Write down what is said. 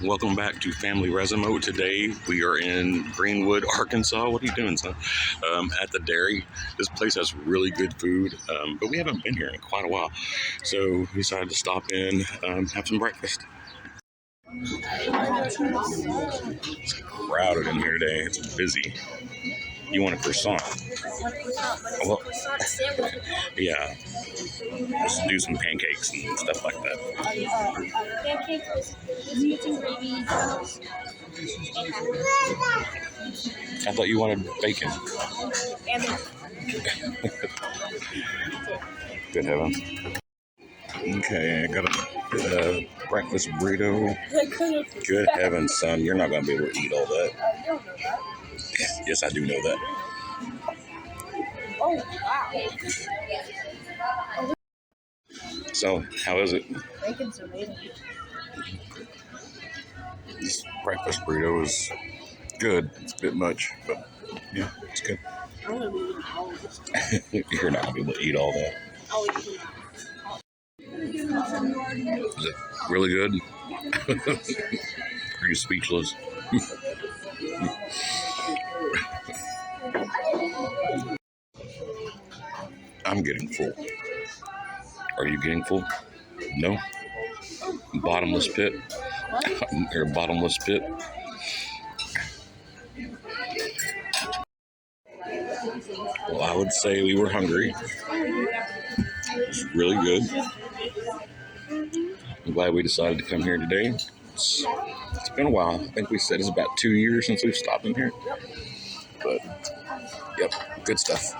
Welcome back to Family Resimo. Today we are in Greenwood, Arkansas. What are you doing, son? At the Dari. This place has really good food, but we haven't been here in quite a while. So we decided to stop in, have some breakfast. It's crowded in here today. It's busy. You want a croissant? Well, yeah. Let's do some pancakes and stuff like that. Pancakes, biscuits and gravy. I thought you wanted bacon. Good heavens. Okay, I got a breakfast burrito. Good heavens, son. You're not going to be able to eat all that. Yes, I do know that. Oh, wow. So, how is it? Bacon's amazing. This breakfast burrito is good. It's a bit much, but yeah, it's good. I'm going to be eating all of this. You're not going to be able to eat all that. I'll eat it. Is it really good? Are you speechless? I'm getting full. Are you getting full? No? Bottomless pit? Or bottomless pit? Well, I would say we were hungry. It's really good. I'm glad we decided to come here today. It's been a while. I think we said it's about 2 years since we've stopped in here. But, yep, good stuff.